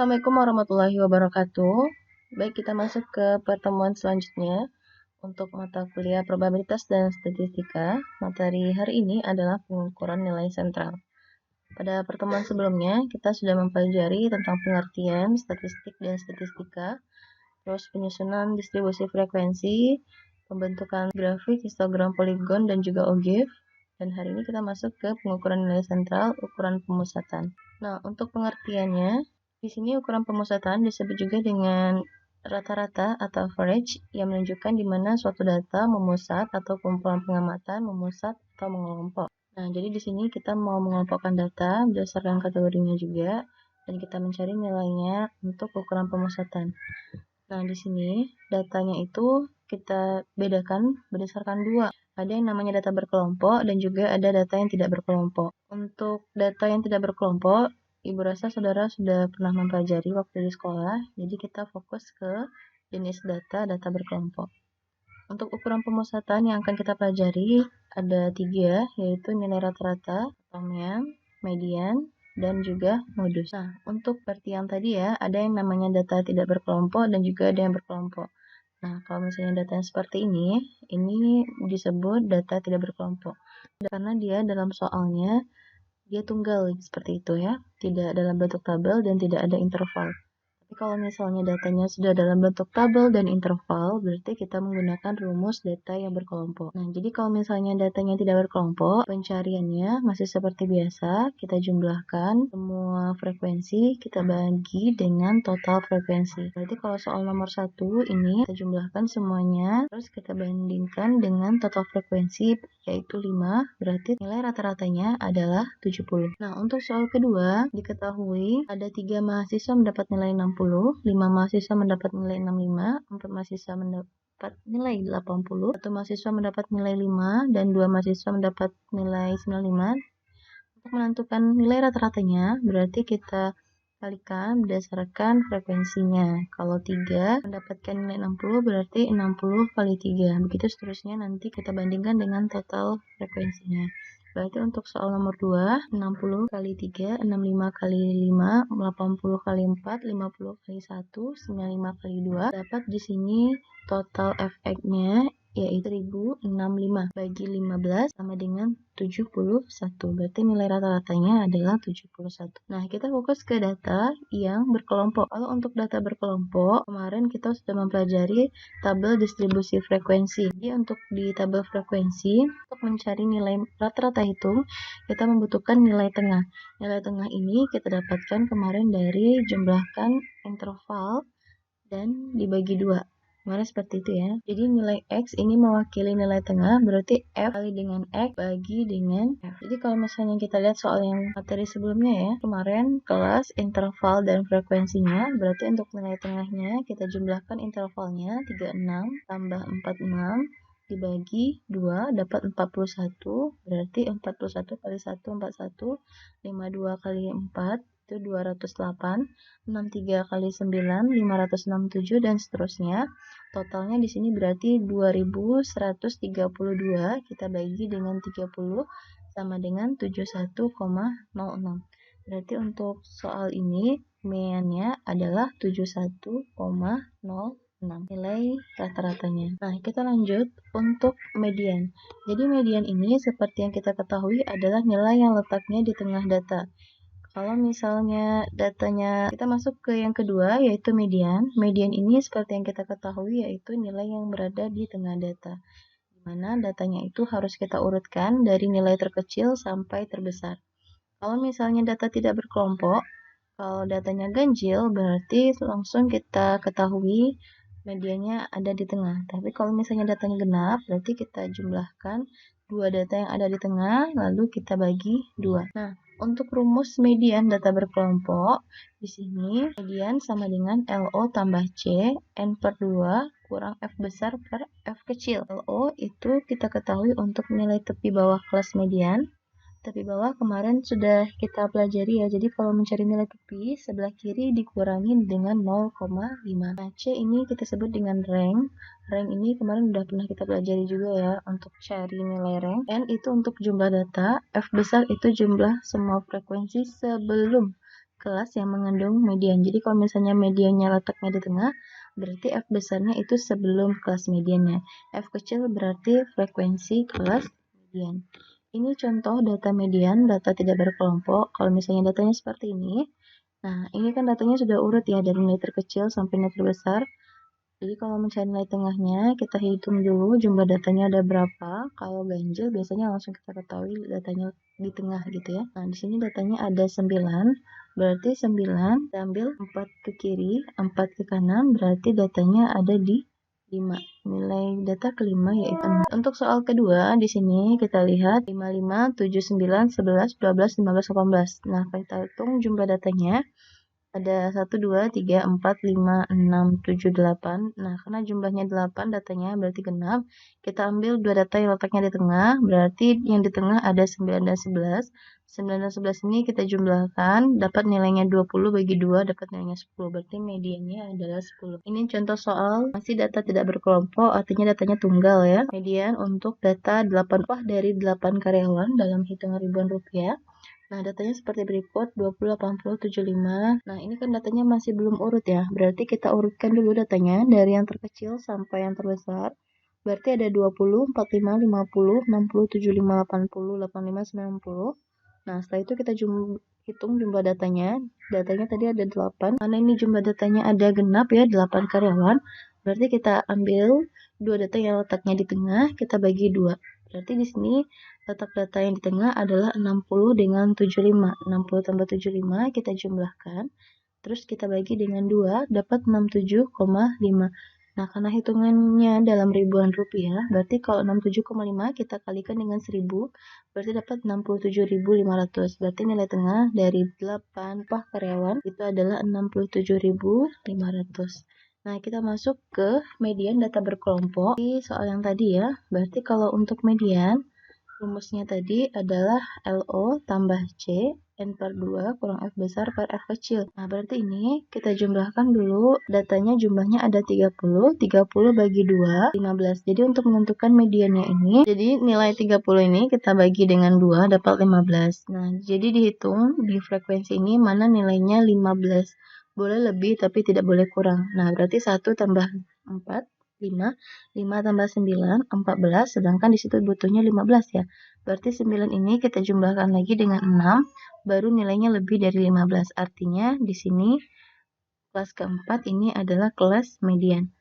Assalamualaikum warahmatullahi wabarakatuh. Baik, kita masuk ke pertemuan selanjutnya untuk mata kuliah probabilitas dan statistika. Materi hari ini adalah pengukuran nilai sentral. Pada pertemuan sebelumnya, kita sudah mempelajari tentang pengertian statistik dan statistika, terus penyusunan distribusi frekuensi, pembentukan grafik, histogram poligon, dan juga ogive. Dan hari ini kita masuk ke pengukuran nilai sentral, ukuran pemusatan. Nah, untuk pengertiannya, di sini ukuran pemusatan disebut juga dengan rata-rata atau average yang menunjukkan di mana suatu data memusat atau kumpulan pengamatan memusat atau mengelompok. Nah, jadi di sini kita mau mengelompokkan data berdasarkan kategorinya juga dan kita mencari nilainya untuk ukuran pemusatan. Nah, di sini datanya itu kita bedakan berdasarkan dua. Ada yang namanya data berkelompok dan juga ada data yang tidak berkelompok. Untuk data yang tidak berkelompok, Ibu rasa saudara sudah pernah mempelajari waktu di sekolah, jadi kita fokus ke jenis data berkelompok. Untuk ukuran pemusatan yang akan kita pelajari ada 3, yaitu nilai rata-rata, atau mean, median, dan juga modus. Nah, untuk seperti yang tadi ya, ada yang namanya data tidak berkelompok dan juga ada yang berkelompok. Nah, kalau misalnya data yang seperti ini disebut data tidak berkelompok. Karena dia dalam soalnya, dia tunggal seperti itu ya, tidak dalam bentuk tabel dan tidak ada interval. Tapi kalau misalnya datanya sudah dalam bentuk tabel dan interval, berarti kita menggunakan rumus data yang berkelompok. Nah, jadi kalau misalnya datanya tidak berkelompok, pencariannya masih seperti biasa, kita jumlahkan semua frekuensi, kita bagi dengan total frekuensi. Berarti kalau soal nomor 1 ini, kita jumlahkan semuanya, terus kita bandingkan dengan total frekuensi, yaitu 5, berarti nilai rata-ratanya adalah 70. Nah, untuk soal kedua, diketahui ada 3 mahasiswa mendapat nilai 60, 5 mahasiswa mendapat nilai 65, 4 mahasiswa mendapat nilai 80, 1 mahasiswa mendapat nilai 5, dan 2 mahasiswa mendapat nilai 95. Untuk menentukan nilai rata-ratanya, berarti kita kalikan berdasarkan frekuensinya. Kalau 3 mendapatkan nilai 60, berarti 60 kali 3. Begitu seterusnya nanti kita bandingkan dengan total frekuensinya. Berarti untuk soal nomor 2, 60 kali 3, 65 kali 5, 80 kali 4, 50 kali 1, 95 kali 2. Dapat di sini total efeknya yaitu 1065 bagi 15 sama dengan 71. Berarti nilai rata-ratanya adalah 71. Nah, kita fokus ke data yang berkelompok. Kalau untuk data berkelompok, kemarin kita sudah mempelajari tabel distribusi frekuensi. Jadi untuk di tabel frekuensi, untuk mencari nilai rata-rata hitung, kita membutuhkan nilai tengah. Nilai tengah ini kita dapatkan kemarin dari jumlahkan interval dan dibagi 2. Kemarin seperti itu ya. Jadi nilai X ini mewakili nilai tengah, berarti F kali dengan X bagi dengan F. Jadi kalau misalnya kita lihat soal yang materi sebelumnya ya, kemarin kelas interval dan frekuensinya, berarti untuk nilai tengahnya kita jumlahkan intervalnya 36 tambah 46 dibagi 2 dapat 41, berarti 41 kali 1, 41, 52 kali 4, itu 208, 63 kali 9, 567, dan seterusnya. Totalnya di sini berarti 2132, kita bagi dengan 30 sama dengan 71,06. Berarti untuk soal ini meannya adalah 71,06 nilai rata-ratanya. Nah, kita lanjut untuk median. Jadi median ini seperti yang kita ketahui adalah nilai yang letaknya di tengah data. Kalau misalnya datanya kita masuk ke yang kedua yaitu median. Median ini seperti yang kita ketahui yaitu nilai yang berada di tengah data. Di mana datanya itu harus kita urutkan dari nilai terkecil sampai terbesar. Kalau misalnya data tidak berkelompok, kalau datanya ganjil berarti langsung kita ketahui mediannya ada di tengah. Tapi kalau misalnya datanya genap, berarti kita jumlahkan dua data yang ada di tengah, lalu kita bagi 2. Nah, untuk rumus median data berkelompok, di sini median sama dengan LO tambah C, N per 2 kurang F besar per F kecil. LO itu kita ketahui untuk nilai tepi bawah kelas median. Tepi bawah kemarin sudah kita pelajari ya, jadi kalau mencari nilai tepi, sebelah kiri dikurangi dengan 0,5. Nah, C ini kita sebut dengan rank. Rank ini kemarin udah pernah kita pelajari juga ya, untuk cari nilai rank. N itu untuk jumlah data, F besar itu jumlah semua frekuensi sebelum kelas yang mengandung median. Jadi kalau misalnya mediannya letaknya di tengah, berarti F besarnya itu sebelum kelas mediannya. F kecil berarti frekuensi kelas median. Ini contoh data median, data tidak berkelompok. Kalau misalnya datanya seperti ini, nah ini kan datanya sudah urut ya dari nilai terkecil sampai nilai terbesar. Jadi kalau mencari nilai tengahnya, kita hitung dulu jumlah datanya ada berapa. Kalau ganjil biasanya langsung kita ketahui datanya di tengah gitu ya. Nah, di sini datanya ada 9, berarti 9 kita ambil 4 ke kiri, 4 ke kanan, berarti datanya ada di 5. Nilai data kelima yaitu 6. Untuk soal kedua, di sini kita lihat 5, 5, 7, 9, 11, 12, 15, 18. Nah, kita hitung jumlah datanya. Ada 1, 2, 3, 4, 5, 6, 7, 8. Nah, karena jumlahnya 8 datanya berarti genap. Kita ambil dua data yang letaknya di tengah, berarti yang di tengah ada 9 dan 11. 9 dan 11 ini kita jumlahkan, dapat nilainya 20 bagi 2, dapat nilainya 10. Berarti mediannya adalah 10. Ini contoh soal masih data tidak berkelompok, artinya datanya tunggal ya. Median untuk data 8 upah dari 8 karyawan dalam hitungan ribuan rupiah. Nah, datanya seperti berikut, 20, 80, 75. Nah, ini kan datanya masih belum urut ya. Berarti kita urutkan dulu datanya dari yang terkecil sampai yang terbesar. Berarti ada 20, 45, 50, 60, 75, 80, 85, 90. Nah, setelah itu kita hitung jumlah datanya. Datanya tadi ada 8. Karena ini jumlah datanya ada genap ya, 8 karyawan. Berarti kita ambil dua data yang letaknya di tengah, kita bagi 2. Berarti di sini letak data yang di tengah adalah 60 dengan 75. 60 tambah 75 kita jumlahkan. Terus kita bagi dengan 2, dapat 67,5. Nah, karena hitungannya dalam ribuan rupiah, berarti kalau 67,5 kita kalikan dengan 1000, berarti dapat 67.500. Berarti nilai tengah dari 8 upah karyawan itu adalah 67.500. Nah, kita masuk ke median data berkelompok. Di soal yang tadi ya, berarti kalau untuk median, rumusnya tadi adalah LO tambah C, N per 2 kurang F besar per F kecil. Nah, berarti ini kita jumlahkan dulu, datanya jumlahnya ada 30, 30 bagi 2, 15. Jadi untuk menentukan mediannya ini, jadi nilai 30 ini kita bagi dengan 2, dapat 15. Nah, jadi dihitung di frekuensi ini mana nilainya 15. Boleh lebih tapi tidak boleh kurang. Nah, berarti 1 tambah 4, 5, 5 tambah 9, 14, sedangkan di situ butuhnya 15 ya. Berarti 9 ini kita jumlahkan lagi dengan 6, baru nilainya lebih dari 15. Artinya di sini kelas keempat ini adalah kelas median.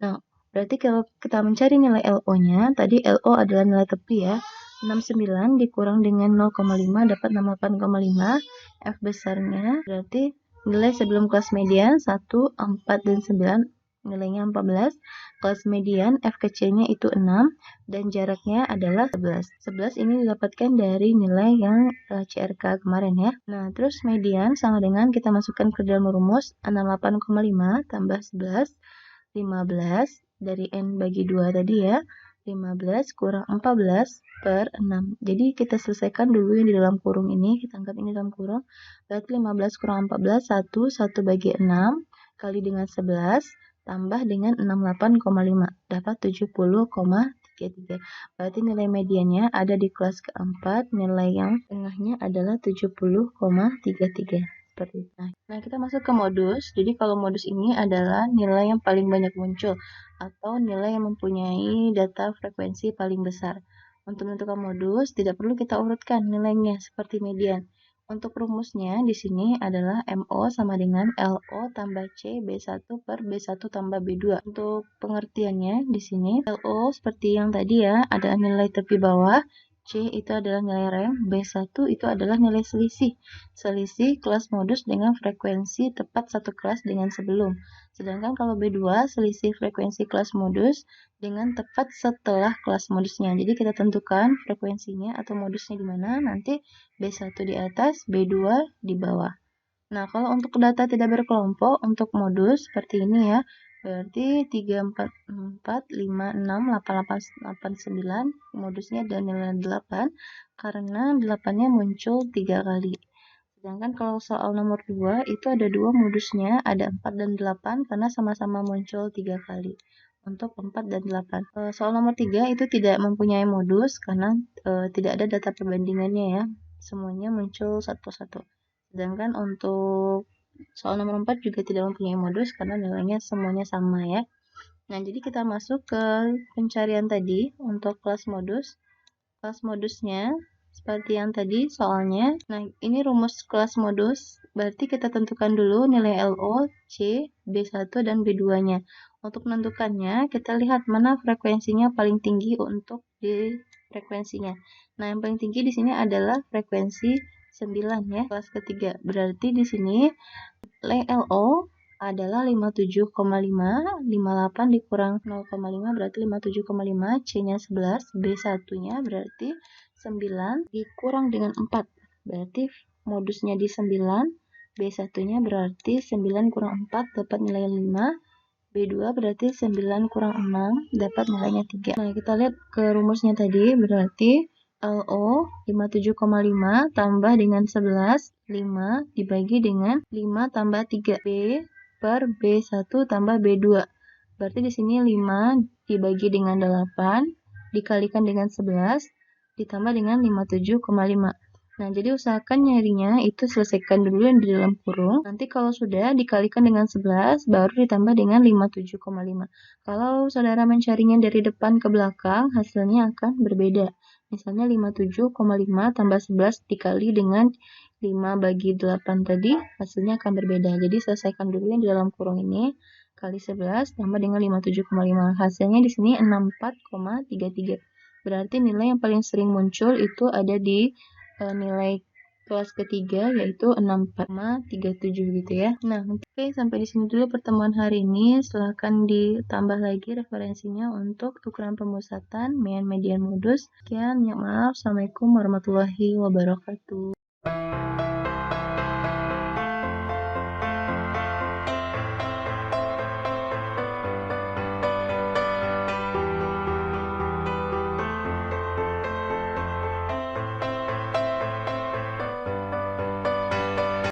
Nah, berarti kalau kita mencari nilai LO-nya, tadi LO adalah nilai tepi ya. 69 dikurang dengan 0,5 dapat 68,5. F besarnya berarti nilai sebelum kelas median 1, 4, dan 9 nilainya 14. Kelas median F kecilnya itu 6 dan jaraknya adalah 11. 11 ini didapatkan dari nilai yang CRK kemarin ya. Nah, terus median sama dengan kita masukkan ke dalam rumus 68,5 tambah 11, 15 dari N bagi 2 tadi ya. 15 kurang 14 per 6. Jadi kita selesaikan dulu yang di dalam kurung ini. Kita anggap ini dalam kurung. Berarti 15 kurang 14, 1, 1 bagi 6 kali dengan 11 tambah dengan 68,5. Dapat 70,33. Berarti nilai mediannya ada di kelas keempat. Nilai yang tengahnya adalah 70,33. Seperti itu. Nah, kita masuk ke modus. Jadi kalau modus ini adalah nilai yang paling banyak muncul atau nilai yang mempunyai data frekuensi paling besar. Untuk menentukan modus, tidak perlu kita urutkan nilainya seperti median. Untuk rumusnya di sini adalah MO sama dengan LO tambah C B1 per B1 tambah B2. Untuk pengertiannya di sini, LO seperti yang tadi ya, ada nilai tepi bawah, C itu adalah nilai rem, B1 itu adalah nilai selisih. Selisih kelas modus dengan frekuensi tepat satu kelas dengan sebelum. Sedangkan kalau B2, selisih frekuensi kelas modus dengan tepat setelah kelas modusnya. Jadi kita tentukan frekuensinya atau modusnya di mana, nanti B1 di atas, B2 di bawah. Nah, kalau untuk data tidak berkelompok, untuk modus seperti ini ya, berarti 3, 4, 4, 5, 6, 8, 8, 8, 9, modusnya ada nilai 8, karena 8-nya muncul 3 kali. Sedangkan kalau soal nomor 2, itu ada 2 modusnya, ada 4 dan 8, karena sama-sama muncul 3 kali. Untuk 4 dan 8. Soal nomor 3 itu tidak mempunyai modus, karena tidak ada data perbandingannya ya. Semuanya muncul satu-satu. Sedangkan untuk soal nomor 4 juga tidak mempunyai modus karena nilainya semuanya sama ya. Nah, jadi kita masuk ke pencarian tadi untuk kelas modus. Kelas modusnya seperti yang tadi soalnya. Nah, ini rumus kelas modus. Berarti kita tentukan dulu nilai LO, C, B1, dan B2-nya. Untuk menentukannya, kita lihat mana frekuensinya paling tinggi untuk di frekuensinya. Nah, yang paling tinggi di sini adalah frekuensi 9 ya, kelas ketiga. Berarti di sini nilai LO adalah 57,5, 58 dikurang 0,5 berarti 57,5, C-nya 11, B1-nya berarti 9 dikurang dengan 4, berarti modusnya di 9, B1-nya berarti 9 kurang 4 dapat nilai 5, B2 berarti 9 kurang 6 dapat nilainya 3. Nah, kita lihat ke rumusnya tadi, berarti LO 57,5 tambah dengan 11, 5 dibagi dengan 5 tambah 3, B per B1 tambah B2. Berarti di sini 5 dibagi dengan 8, dikalikan dengan 11, ditambah dengan 57,5. Nah, jadi usahakan nyarinya itu selesaikan dulu yang di dalam kurung. Nanti kalau sudah dikalikan dengan 11, baru ditambah dengan 57,5. Kalau saudara mencarinya dari depan ke belakang, hasilnya akan berbeda. Misalnya 57,5 tambah 11 dikali dengan 5 bagi 8 tadi, hasilnya akan berbeda. Jadi selesaikan dulu yang di dalam kurung ini, kali 11 tambah dengan 57,5. Hasilnya di sini 64,33. Berarti nilai yang paling sering muncul itu ada di nilai kelas ketiga yaitu 64,37 gitu ya. Nah, oke, sampai di sini dulu pertemuan hari ini. Silahkan ditambah lagi referensinya untuk ukuran pemusatan, median modus. Sekian, maaf. Assalamualaikum warahmatullahi wabarakatuh.